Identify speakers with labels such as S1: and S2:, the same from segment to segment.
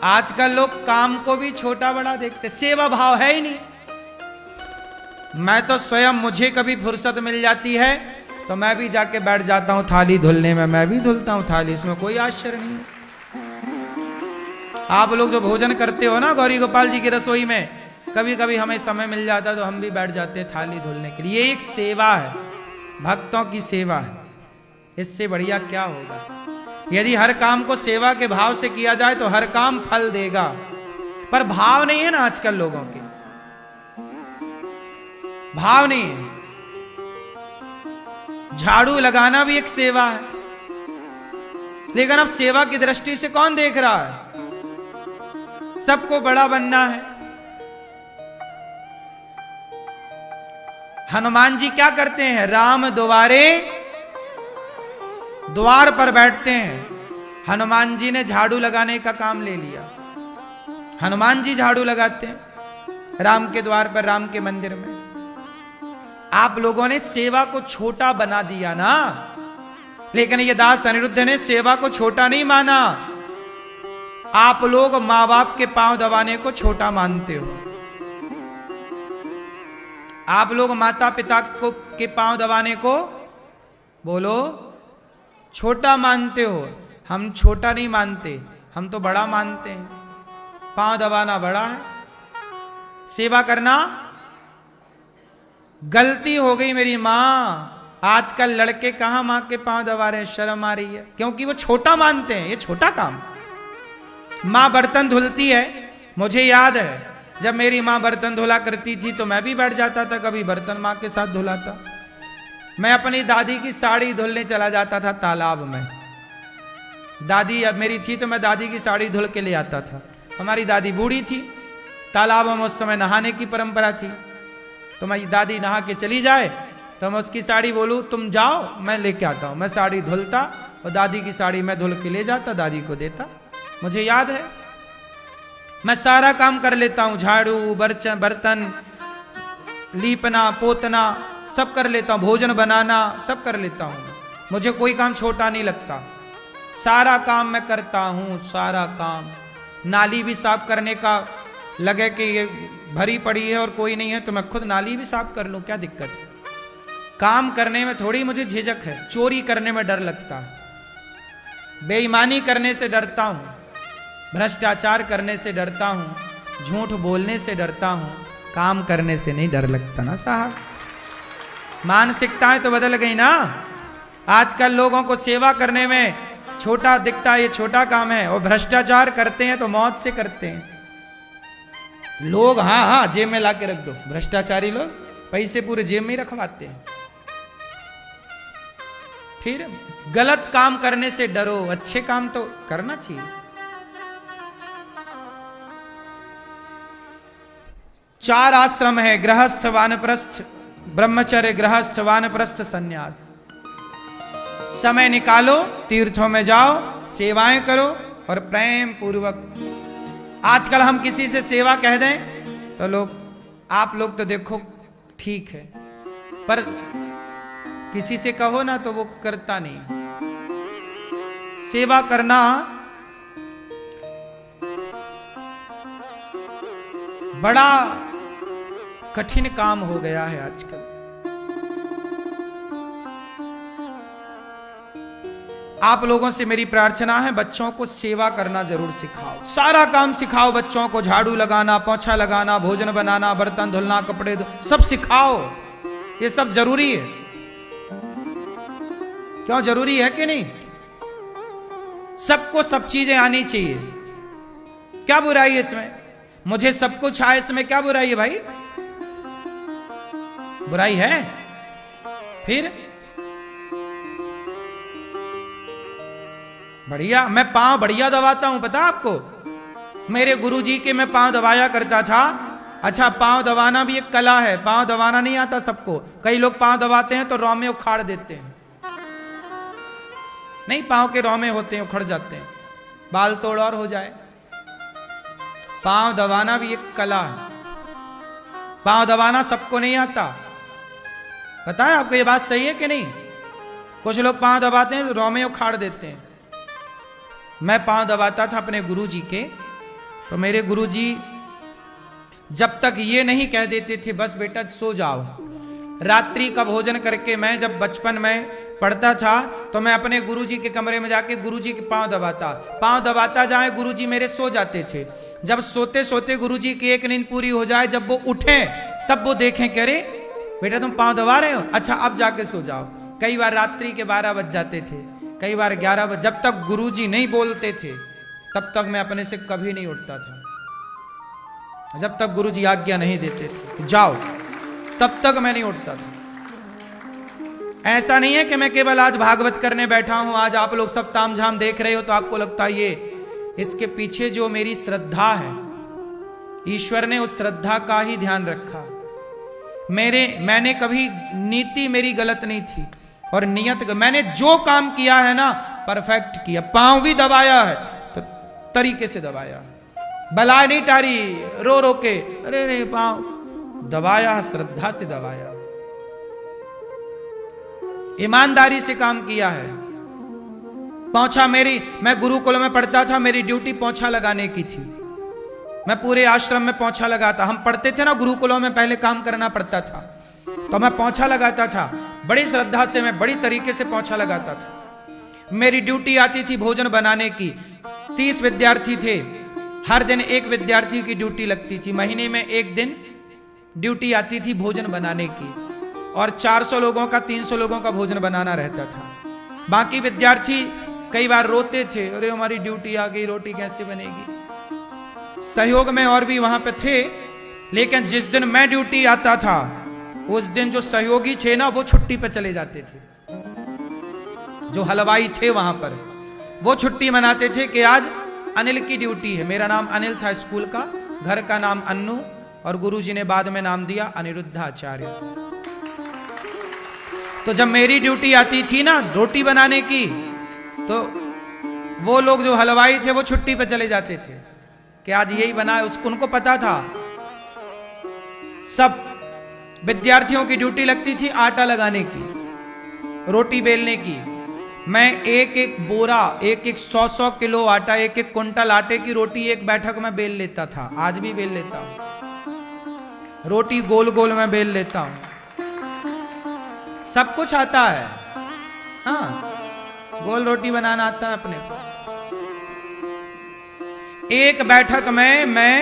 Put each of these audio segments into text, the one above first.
S1: आजकल लोग काम को भी छोटा बड़ा देखते, सेवा भाव है ही नहीं। मैं तो स्वयं, मुझे कभी फुर्सत मिल जाती है तो मैं भी जाके बैठ जाता हूं थाली धुलने में, मैं भी धुलता हूं थाली, इसमें कोई आश्चर्य नहीं है। आप लोग जो भोजन करते हो ना गौरी गोपाल जी की रसोई में, कभी कभी हमें समय मिल जाता है तो हम भी बैठ जाते हैं थाली धुलने के लिए। ये एक सेवा है, भक्तों की सेवा है, इससे बढ़िया क्या होगा। यदि हर काम को सेवा के भाव से किया जाए तो हर काम फल देगा, पर भाव नहीं है ना आजकल लोगों के, भाव नहीं है। झाड़ू लगाना भी एक सेवा है, लेकिन अब सेवा की दृष्टि से कौन देख रहा है, सबको बड़ा बनना है। हनुमान जी क्या करते हैं, राम द्वार पर बैठते हैं, हनुमान जी ने झाड़ू लगाने का काम ले लिया। हनुमान जी झाड़ू लगाते हैं राम के द्वार पर, राम के मंदिर में। आप लोगों ने सेवा को छोटा बना दिया ना, लेकिन ये दास अनिरुद्ध ने सेवा को छोटा नहीं माना। आप लोग मां बाप के पांव दबाने को छोटा मानते हो, आप लोग माता पिता को के पांव दबाने को बोलो छोटा मानते हो। हम छोटा नहीं मानते, हम तो बड़ा मानते हैं। पांव दबाना बड़ा है, सेवा करना गलती हो गई मेरी मां। आजकल लड़के कहां मां के पांव दबा रहे हैं, शर्म आ रही है, क्योंकि वो छोटा मानते हैं, ये छोटा काम। मां बर्तन धुलती है, मुझे याद है जब मेरी मां बर्तन धुला करती थी तो मैं भी बैठ जाता था, कभी बर्तन मां के साथ धुलाता। मैं अपनी दादी की साड़ी धुलने चला जाता था तालाब में, दादी अब मेरी थी तो मैं दादी की साड़ी धुल के ले आता था। हमारी दादी बूढ़ी थी, तालाब में उस समय नहाने की परंपरा थी, तो मैं दादी नहा के चली जाए तो मैं उसकी साड़ी बोलूं तुम जाओ मैं लेके आता हूं। मैं साड़ी धुलता और दादी की साड़ी मैं धुल के ले जाता, दादी को देता। मुझे याद है मैं सारा काम कर लेता हूं, झाड़ू बर्तन लीपना पोतना सब कर लेता हूं, भोजन बनाना सब कर लेता हूं। मुझे कोई काम छोटा नहीं लगता, सारा काम मैं करता हूं, सारा काम। नाली भी साफ करने का लगे कि ये भरी पड़ी है और कोई नहीं है तो मैं खुद नाली भी साफ कर लूं, क्या दिक्कत है। काम करने में थोड़ी मुझे झिझक है, चोरी करने में डर लगता है, बेईमानी करने से डरता हूं, भ्रष्टाचार करने से डरता हूं, झूठ बोलने से डरता हूं, काम करने से नहीं डर लगता ना साहब। मानसिकताएं तो बदल गई ना। आजकल लोगों को सेवा करने में छोटा दिखता है, ये छोटा काम है, और भ्रष्टाचार करते हैं तो मौत से करते हैं लोग। हाँ हाँ जेब में ला के रख दो, भ्रष्टाचारी लोग पैसे पूरे जेब में ही रखवाते हैं। फिर गलत काम करने से डरो, अच्छे काम तो करना चाहिए। चार आश्रम है, गृहस्थ वानप्रस्थ ब्रह्मचर्य, गृहस्थ वानप्रस्थ सन्यास। समय निकालो, तीर्थों में जाओ, सेवाएं करो और प्रेम पूर्वक। आजकल हम किसी से सेवा कह दें तो लोग, आप लोग तो देखो ठीक है, पर किसी से कहो ना तो वो करता नहीं। सेवा करना बड़ा कठिन काम हो गया है आजकल। आप लोगों से मेरी प्रार्थना है, बच्चों को सेवा करना जरूर सिखाओ, सारा काम सिखाओ बच्चों को, झाड़ू लगाना, पोछा लगाना, भोजन बनाना, बर्तन धुलना, कपड़े सब सिखाओ। ये सब जरूरी है, क्यों जरूरी है कि नहीं। सबको सब चीजें आनी चाहिए, क्या बुराई है इसमें। मुझे सब कुछ आए, इसमें क्या बुराई है भाई, बुराई है। फिर बढ़िया, मैं पांव बढ़िया दबाता हूं, पता आपको। मेरे गुरुजी के मैं पांव दबाया करता था। अच्छा, पांव दबाना भी एक कला है, पांव दबाना नहीं आता सबको। कई लोग पांव दबाते हैं तो रोमे उखाड़ देते हैं, नहीं, पांव के रोमे होते हैं उखड़ जाते हैं, बाल तोड़ और हो जाए। पांव दबाना भी एक कला है, पांव दबाना सबको नहीं आता। पता है आपको ये बात सही है कि नहीं। कुछ लोग पांव दबाते हैं तो रोमे उखाड़ देते हैं। मैं पांव दबाता था अपने गुरुजी के, तो मेरे गुरुजी जब तक ये नहीं कह देते थे बस बेटा सो जाओ, रात्रि का भोजन करके मैं जब बचपन में पढ़ता था तो मैं अपने गुरुजी के कमरे में जाके गुरुजी के पांव दबाता जाए, गुरुजी मेरे सो जाते थे। जब सोते सोते गुरुजी की एक नींद पूरी हो जाए, जब वो उठे तब वो देखें कि अरे बेटा तुम पांव दबा रहे हो, अच्छा अब जाके सो जाओ। कई बार रात्रि के 12 बज जाते थे, कई बार 11 बज, जब तक गुरुजी नहीं बोलते थे तब तक मैं अपने से कभी नहीं उठता था। जब तक गुरुजी आज्ञा नहीं देते थे जाओ, तब तक मैं नहीं उठता था। ऐसा नहीं है कि मैं केवल आज भागवत करने बैठा हूं, आज आप लोग सब तामझाम देख रहे हो तो आपको लगता है ये, इसके पीछे जो मेरी श्रद्धा है, ईश्वर ने उस श्रद्धा का ही ध्यान रखा। मैंने कभी नीति मेरी गलत नहीं थी और नियत, मैंने जो काम किया है ना परफेक्ट किया। पांव भी दबाया है तो तरीके से दबाया, बला नहीं टारी रो रो के, अरे नहीं पांव दबाया, श्रद्धा से दबाया, ईमानदारी से काम किया है। पोंछा मैं गुरुकुल में पढ़ता था, मेरी ड्यूटी पोंछा लगाने की थी। मैं पूरे आश्रम में पोंछा लगाता, हम पढ़ते थे ना गुरुकुलों में पहले काम करना पड़ता था, तो मैं पोंछा लगाता था। बड़ी श्रद्धा से मैं बड़ी तरीके से पोंछा लगाता था। मेरी ड्यूटी आती थी भोजन बनाने की। 30 विद्यार्थी थे, हर दिन एक विद्यार्थी की ड्यूटी लगती थी। महीने में एक दिन ड्यूटी आती थी भोजन बनाने की, और 400 लोगों का 300 लोगों का भोजन बनाना रहता था। बाकी विद्यार्थी कई बार रोते थे, अरे हमारी ड्यूटी आ गई, रोटी कैसे बनेगी। सहयोग में और भी वहां पे थे, लेकिन जिस दिन मैं ड्यूटी आता था उस दिन जो सहयोगी थे ना वो छुट्टी पे चले जाते थे। जो हलवाई थे वहां पर वो छुट्टी मनाते थे कि आज अनिल की ड्यूटी है। मेरा नाम अनिल था स्कूल का, घर का नाम अन्नू, और गुरुजी ने बाद में नाम दिया अनिरुद्धाचार्य। तो जब मेरी ड्यूटी आती थी ना रोटी बनाने की, तो वो लोग जो हलवाई थे वो छुट्टी पे चले जाते थे कि आज यही बना। उनको पता था, सब विद्यार्थियों की ड्यूटी लगती थी आटा लगाने की, रोटी बेलने की। मैं एक एक बोरा, एक 100 किलो आटा, एक कुंटल आटे की रोटी एक बैठक में बेल लेता था। आज भी बेल लेता हूं, रोटी गोल गोल में बेल लेता हूं, सब कुछ आता है। हाँ, गोल रोटी बनाना आता है अपने को। एक बैठक में मैं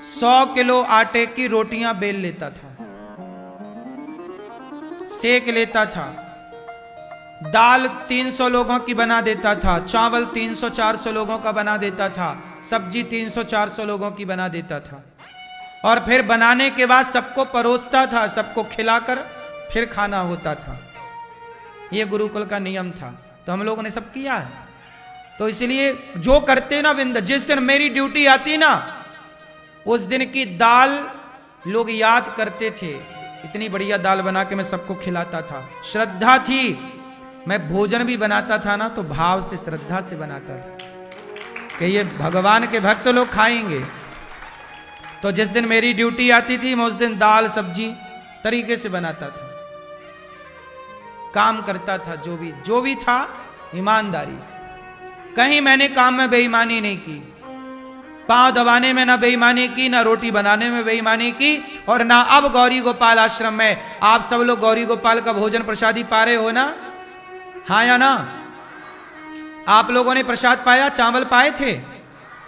S1: 100 किलो आटे की रोटियां बेल लेता था, सेक लेता था। दाल 300 लोगों की बना देता था, चावल 300-400 लोगों का बना देता था, सब्जी 300-400 लोगों की बना देता था। और फिर बनाने के बाद सबको परोसता था, सबको खिलाकर फिर खाना होता था। यह गुरुकुल का नियम था, तो हम लोगों ने सब किया है। तो इसलिए जो करते ना विंद, जिस दिन मेरी ड्यूटी आती ना उस दिन की दाल लोग याद करते थे। इतनी बढ़िया दाल बना के मैं सबको खिलाता था, श्रद्धा थी। मैं भोजन भी बनाता था ना तो भाव से, श्रद्धा से बनाता था कि ये भगवान के भक्त लोग खाएंगे। तो जिस दिन मेरी ड्यूटी आती थी मैं उस दिन दाल सब्जी तरीके से बनाता था, काम करता था। जो भी था ईमानदारी से। कहीं मैंने काम में बेईमानी नहीं की, पांव दबाने में ना बेईमानी की, ना रोटी बनाने में बेईमानी की, और ना अब गौरी गोपाल आश्रम में। आप सब लोग गौरी गोपाल का भोजन प्रसादी पा रहे हो ना? हाँ या ना? आप लोगों ने प्रसाद पाया, चावल पाए थे?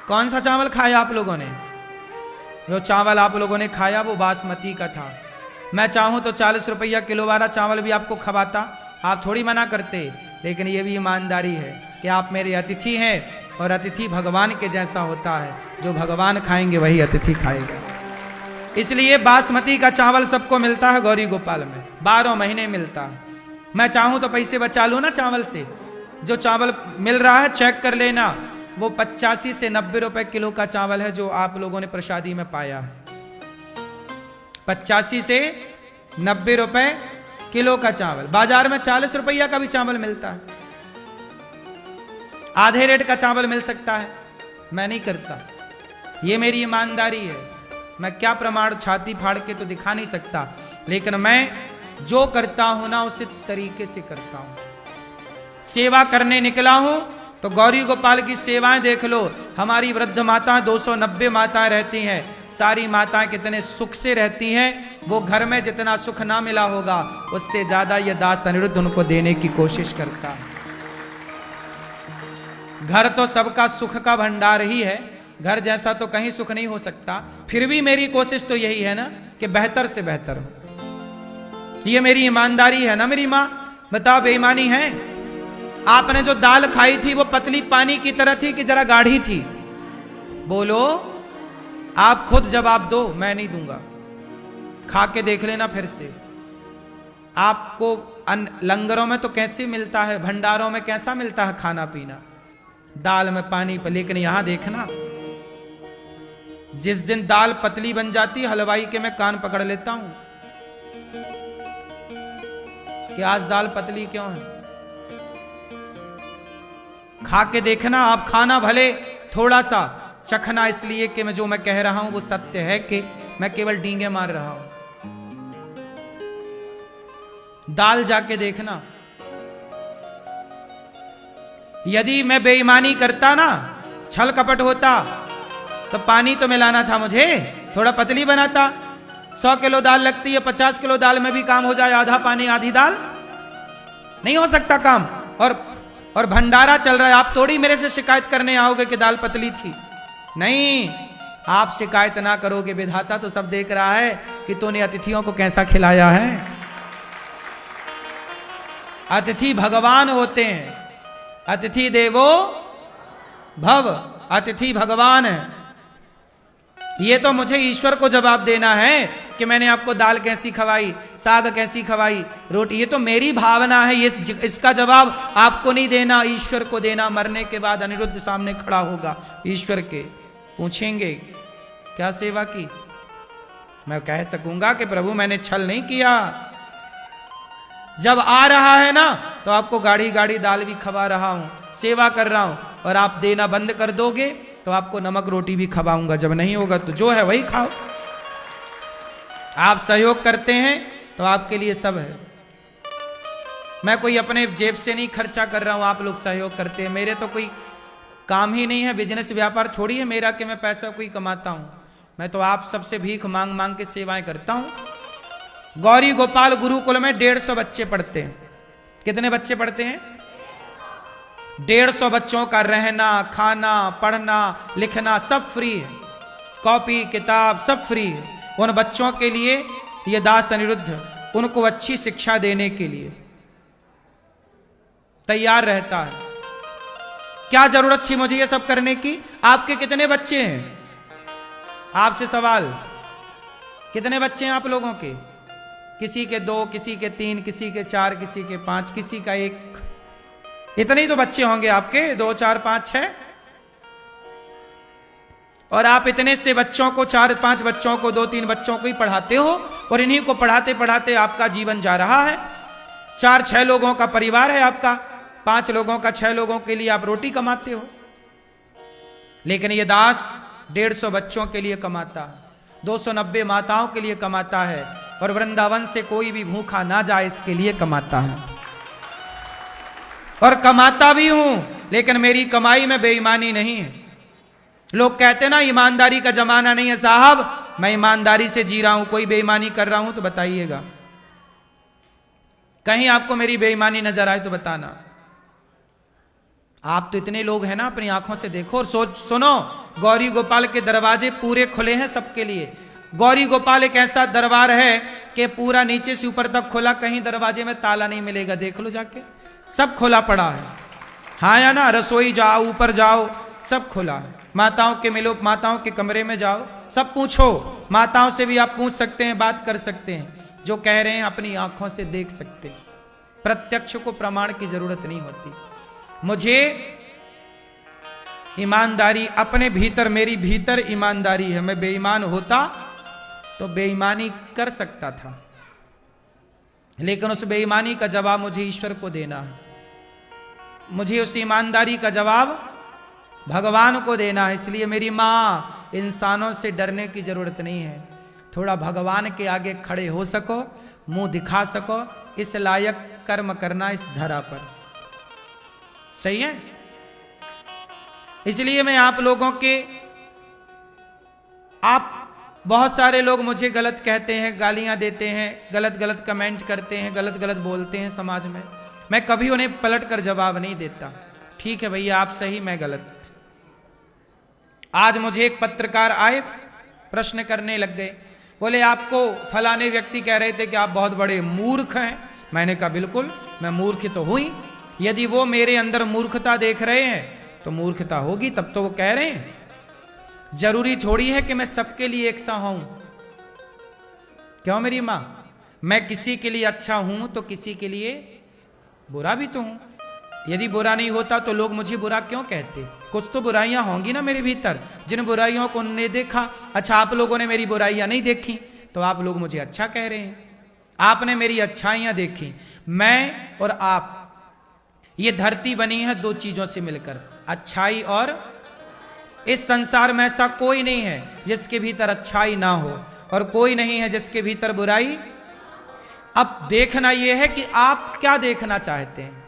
S1: कौन सा चावल खाया आप लोगों ने? जो चावल आप लोगों ने खाया वो बासमती का था। मैं चाहूं तो 40 रुपया किलो वाला चावल भी आपको खवाता, आप थोड़ी मना करते। लेकिन ये भी ईमानदारी है कि आप मेरे अतिथि हैं, और अतिथि भगवान के जैसा होता है। जो भगवान खाएंगे वही अतिथि खाएगा। इसलिए बासमती का चावल सबको मिलता है गौरी गोपाल में, 12 महीने मिलता है। मैं चाहूं तो पैसे बचा लूं ना चावल से। जो चावल मिल रहा है चेक कर लेना, वो 85 से 90 रुपए किलो का चावल है जो आप लोगों ने प्रसादी में पाया है। 85 से 90 रुपए किलो का चावल। बाजार में 40 रुपया का भी चावल मिलता है, आधे रेट का चावल मिल सकता है। मैं नहीं करता, ये मेरी ईमानदारी है। मैं क्या प्रमाण छाती फाड़ के तो दिखा नहीं सकता, लेकिन मैं जो करता हूं ना उसे तरीके से करता हूं। सेवा करने निकला हूं तो गौरी गोपाल की सेवाएं देख लो। हमारी वृद्ध माताएं 290 माताएं रहती हैं, सारी माताएं कितने सुख से रहती हैं। वो घर में जितना सुख ना मिला होगा उससे ज्यादा ये दास अनिरुद्ध उनको देने की कोशिश करता है। घर तो सबका सुख का भंडार ही है, घर जैसा तो कहीं सुख नहीं हो सकता। फिर भी मेरी कोशिश तो यही है ना कि बेहतर से बेहतर हो। ये मेरी ईमानदारी है ना। मेरी माँ बताओ बेईमानी है? आपने जो दाल खाई थी वो पतली पानी की तरह थी कि जरा गाढ़ी थी? बोलो, आप खुद जवाब दो, मैं नहीं दूंगा। खा के देख लेना फिर से। आपको लंगरों में तो कैसे मिलता है, भंडारों में कैसा मिलता है खाना पीना, दाल में पानी पर। लेकिन यहां देखना, जिस दिन दाल पतली बन जाती हलवाई के मैं कान पकड़ लेता हूं कि आज दाल पतली क्यों है। खा के देखना आप, खाना भले थोड़ा सा, चखना इसलिए कि मैं जो मैं कह रहा हूं वो सत्य है कि मैं केवल डींगे मार रहा हूं। दाल जाके देखना। यदि मैं बेईमानी करता ना, छल कपट होता, तो पानी तो मिलाना था मुझे, थोड़ा पतली बनाता। 100 किलो दाल लगती है, 50 किलो दाल में भी काम हो जाए, आधा पानी आधी दाल। नहीं हो सकता काम। और भंडारा चल रहा है, आप थोड़ी मेरे से शिकायत करने आओगे कि दाल पतली थी। नहीं, आप शिकायत ना करोगे, विधाता तो सब देख रहा है कि तूने अतिथियों को कैसा खिलाया है। अतिथि भगवान होते हैं, अतिथि देवो भव, अतिथि भगवान है। ये तो मुझे ईश्वर को जवाब देना है कि मैंने आपको दाल कैसी खवाई, साग कैसी खवाई, रोटी। ये तो मेरी भावना है, इसका जवाब आपको नहीं देना, ईश्वर को देना। मरने के बाद अनिरुद्ध सामने खड़ा होगा, ईश्वर के पूछेंगे क्या सेवा की। मैं कह सकूंगा कि प्रभु मैंने छल नहीं किया। जब आ रहा है ना तो आपको गाड़ी गाड़ी दाल भी खवा रहा हूं, सेवा कर रहा हूं, और आप देना बंद कर दोगे तो आपको नमक रोटी भी खवाऊंगा। जब नहीं होगा तो जो है वही खाओ। आप सहयोग करते हैं तो आपके लिए सब है। मैं कोई अपने जेब से नहीं खर्चा कर रहा हूं, आप लोग सहयोग करते हैं। मेरे तो कोई काम ही नहीं है, बिजनेस व्यापार छोड़िए मेरा कि मैं पैसा कोई कमाता हूं। मैं तो आप सबसे भीख मांग मांग के सेवाएं करता हूं। गौरी गोपाल गुरुकुल में 150 बच्चे पढ़ते हैं। कितने बच्चे पढ़ते हैं? 150 बच्चों का रहना, खाना, पढ़ना, लिखना सब फ्री है। कॉपी किताब सब फ्री है। उन बच्चों के लिए ये दास अनिरुद्ध उनको अच्छी शिक्षा देने के लिए तैयार रहता है। क्या जरूरत थी मुझे ये सब करने की? आपके कितने बच्चे हैं? आपसे सवाल, कितने बच्चे हैं आप लोगों के? किसी के 2, किसी के 3, किसी के 4, किसी के 5, किसी का 1। इतने ही तो बच्चे होंगे आपके, 2, 4, 5, 6। और आप इतने से बच्चों को, 4, 5 बच्चों को, 2, 3 बच्चों को ही पढ़ाते हो, और इन्हीं को पढ़ाते पढ़ाते आपका जीवन जा रहा है। 4, 6 लोगों का परिवार है आपका, 5 लोगों का, 6 लोगों के लिए आप रोटी कमाते हो। लेकिन ये दास 150 बच्चों के लिए कमाता है, 290 माताओं के लिए कमाता है, और वृंदावन से कोई भी भूखा ना जाए इसके लिए कमाता है। और कमाता भी हूं, लेकिन मेरी कमाई में बेईमानी नहीं है। लोग कहते ना ईमानदारी का जमाना नहीं है साहब, मैं ईमानदारी से जी रहा हूं। कोई बेईमानी कर रहा हूं तो बताइएगा, कहीं आपको मेरी बेईमानी नजर आए तो बताना। आप तो इतने लोग हैं ना, अपनी आंखों से देखो और सुनो। गौरी गोपाल के दरवाजे पूरे खुले हैं सबके लिए। गौरी गोपाल एक ऐसा दरबार है कि पूरा नीचे से ऊपर तक खुला, कहीं दरवाजे में ताला नहीं मिलेगा। देख लो जाके, सब खुला पड़ा है। हाँ या ना? रसोई जाओ, ऊपर जाओ, सब खुला है। माताओं के मिलो, माताओं के कमरे में जाओ, सब पूछो। माताओं से भी आप पूछ सकते हैं, बात कर सकते हैं। जो कह रहे हैं अपनी आंखों से देख सकते हैं। प्रत्यक्ष को प्रमाण की जरूरत नहीं होती। मुझे ईमानदारी अपने भीतर, मेरी भीतर ईमानदारी है। मैं बेईमान होता तो बेईमानी कर सकता था, लेकिन उस बेईमानी का जवाब मुझे ईश्वर को देना है। मुझे उस ईमानदारी का जवाब भगवान को देना है। इसलिए मेरी माँ, इंसानों से डरने की जरूरत नहीं है। थोड़ा भगवान के आगे खड़े हो सको, मुंह दिखा सको, इस लायक कर्म करना इस धरा पर। सही है? इसलिए मैं आप लोगों के, आप बहुत सारे लोग मुझे गलत कहते हैं, गालियां देते हैं, गलत गलत कमेंट करते हैं, गलत गलत बोलते हैं समाज में। मैं कभी उन्हें पलट कर जवाब नहीं देता। ठीक है भैया, आप सही, मैं गलत। आज मुझे एक पत्रकार आए, प्रश्न करने लग गए, बोले आपको फलाने व्यक्ति कह रहे थे कि आप बहुत बड़े मूर्ख हैं। मैंने कहा बिल्कुल, मैं मूर्ख तो हुई। यदि वो मेरे अंदर मूर्खता देख रहे हैं तो मूर्खता होगी, तब तो वो कह रहे हैं। जरूरी थोड़ी है कि मैं सबके लिए एक सा हूं। क्यों मेरी मां? मैं किसी के लिए अच्छा हूं तो किसी के लिए बुरा भी तो हूं। यदि बुरा नहीं होता तो लोग मुझे बुरा क्यों कहते? कुछ तो बुराइयां होंगी ना मेरे भीतर, जिन बुराइयों को उन्होंने देखा। अच्छा, आप लोगों ने मेरी बुराइयां नहीं देखी तो आप लोग मुझे अच्छा कह रहे हैं। आपने मेरी अच्छाइयां देखी। मैं और आप, ये धरती बनी है दो चीजों से मिलकर, अच्छाई और। इस संसार में ऐसा कोई नहीं है जिसके भीतर अच्छाई ना हो, और कोई नहीं है जिसके भीतर बुराई। अब देखना यह है कि आप क्या देखना चाहते हैं।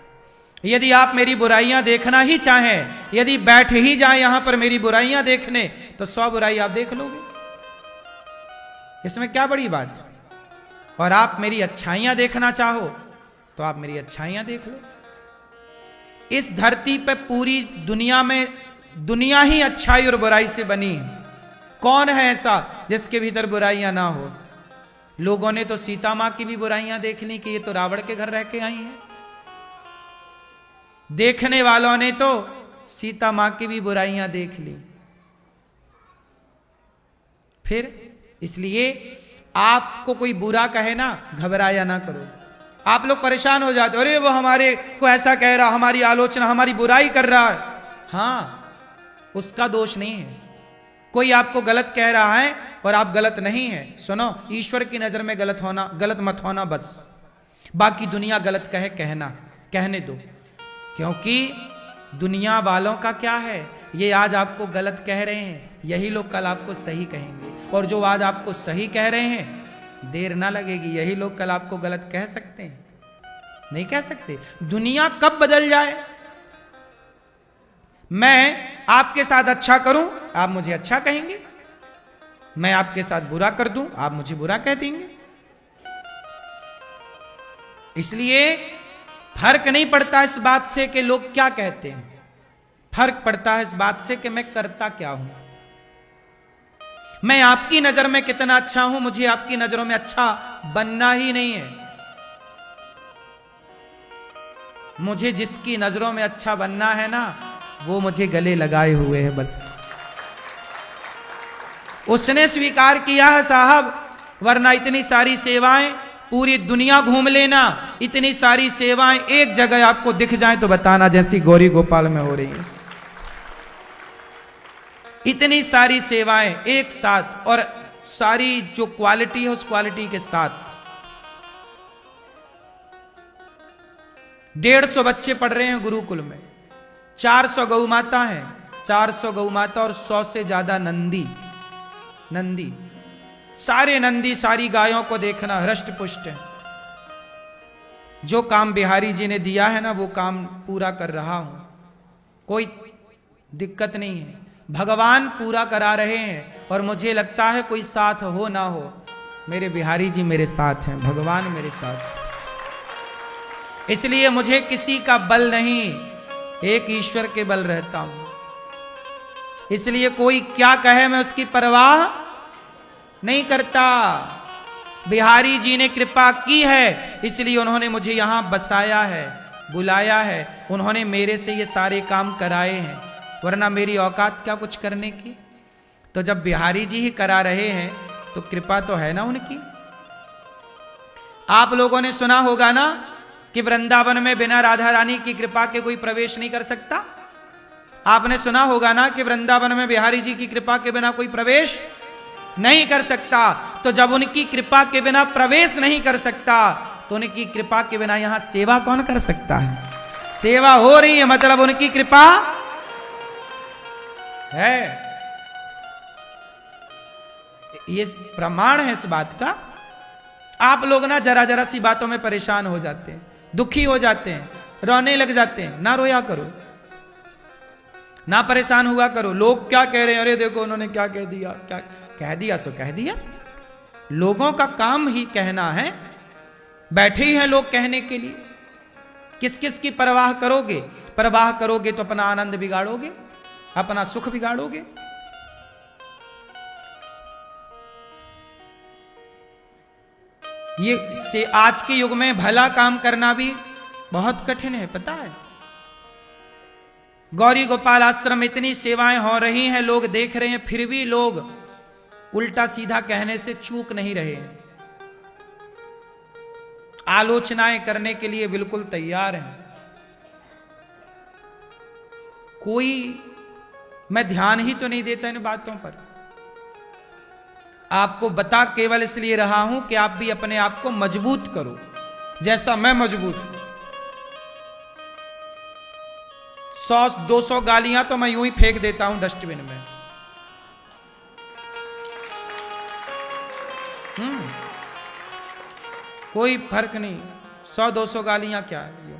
S1: यदि आप मेरी बुराइयां देखना ही चाहें, यदि बैठ ही जाए यहां पर मेरी बुराइयां देखने, तो 100 बुराई आप देख लोगे, इसमें क्या बड़ी बात। और आप मेरी अच्छाइयां देखना चाहो तो आप मेरी अच्छाइयां देख लो। इस धरती पे पूरी दुनिया में, दुनिया ही अच्छाई और बुराई से बनी है। कौन है ऐसा जिसके भीतर बुराइयां ना हो? लोगों ने तो सीता मां की भी बुराइयां देख ली कि ये तो रावण के घर रह के आई हैं। देखने वालों ने तो सीता मां की भी बुराइयां देख ली। फिर इसलिए आपको कोई बुरा कहे ना, घबराया ना करो। आप लोग परेशान हो जाते, अरे वो हमारे को ऐसा कह रहा, हमारी आलोचना, हमारी बुराई कर रहा है। हां, उसका दोष नहीं है। कोई आपको गलत कह रहा है और आप गलत नहीं है। सुनो, ईश्वर की नजर में गलत मत होना बस। बाकी दुनिया गलत कहे, कहने दो। क्योंकि दुनिया वालों का क्या है, ये आज आपको गलत कह रहे हैं, यही लोग कल आपको सही कहेंगे। और जो आज आपको सही कह रहे हैं, देर ना लगेगी, यही लोग कल आपको गलत कह सकते हैं। नहीं कह सकते। दुनिया कब बदल जाए। मैं आपके साथ अच्छा करूं, आप मुझे अच्छा कहेंगे। मैं आपके साथ बुरा कर दूं, आप मुझे बुरा कह देंगे। इसलिए फर्क नहीं पड़ता इस बात से कि लोग क्या कहते हैं, फर्क पड़ता है इस बात से कि मैं करता क्या हूं। मैं आपकी नजर में कितना अच्छा हूं, मुझे आपकी नजरों में अच्छा बनना ही नहीं है। मुझे जिसकी नजरों में अच्छा बनना है ना, वो मुझे गले लगाए हुए है बस। उसने स्वीकार किया है साहब, वरना इतनी सारी सेवाएं, पूरी दुनिया घूम लेना, इतनी सारी सेवाएं एक जगह आपको दिख जाएं तो बताना, जैसी गौरी गोपाल में हो रही है। इतनी सारी सेवाएं एक साथ, और सारी जो क्वालिटी है उस क्वालिटी के साथ। 150 बच्चे पढ़ रहे हैं गुरुकुल में, 400 गौ माता हैं, 400 गौ माता और 100 से ज्यादा नंदी। सारे नंदी, सारी गायों को देखना हृष्ट पुष्ट है। जो काम बिहारी जी ने दिया है ना, वो काम पूरा कर रहा हूं, कोई दिक्कत नहीं है। भगवान पूरा करा रहे हैं, और मुझे लगता है कोई साथ हो ना हो, मेरे बिहारी जी मेरे साथ हैं, भगवान मेरे साथ हैं। इसलिए मुझे किसी का बल नहीं, एक ईश्वर के बल रहता हूं। इसलिए कोई क्या कहे मैं उसकी परवाह नहीं करता। बिहारी जी ने कृपा की है, इसलिए उन्होंने मुझे यहां बसाया है, बुलाया है। उन्होंने मेरे से ये सारे काम कराए हैं, वरना मेरी औकात क्या कुछ करने की। तो जब बिहारी जी ही करा रहे हैं तो कृपा तो है ना उनकी। आप लोगों ने सुना होगा ना कि वृंदावन में बिना राधा रानी की कृपा के कोई प्रवेश नहीं कर सकता। आपने सुना होगा ना कि वृंदावन में बिहारी जी की कृपा के बिना कोई प्रवेश नहीं कर सकता। तो जब उनकी कृपा के बिना प्रवेश नहीं कर सकता, तो उनकी कृपा के बिना यहां सेवा कौन कर सकता है। सेवा हो रही है, मतलब उनकी कृपा है। ये प्रमाण है इस बात का। आप लोग ना जरा जरा सी बातों में परेशान हो जाते हैं, दुखी हो जाते हैं, रोने लग जाते हैं। ना रोया करो। ना परेशान हुआ करो। लोग क्या कह रहे हैं, अरे देखो उन्होंने क्या कह दिया, क्या कह दिया सो कह दिया। लोगों का काम ही कहना है, बैठे ही हैं लोग कहने के लिए। किस किस की परवाह करोगे? परवाह करोगे तो अपना आनंद बिगाड़ोगे, अपना सुख बिगाड़ोगे। ये से आज के युग में भला काम करना भी बहुत कठिन है, पता है। गौरी गोपाल आश्रम में इतनी सेवाएं हो रही हैं, लोग देख रहे हैं, फिर भी लोग उल्टा सीधा कहने से चूक नहीं रहे हैं। आलोचनाएं करने के लिए बिल्कुल तैयार हैं। कोई मैं ध्यान ही तो नहीं देता इन बातों पर। आपको बता केवल इसलिए रहा हूं कि आप भी अपने आप को मजबूत करो, जैसा मैं मजबूत हूं। 100-200 गालियां तो मैं यूं ही फेंक देता हूं डस्टबिन में। कोई फर्क नहीं, 100-200 गालियां क्या है।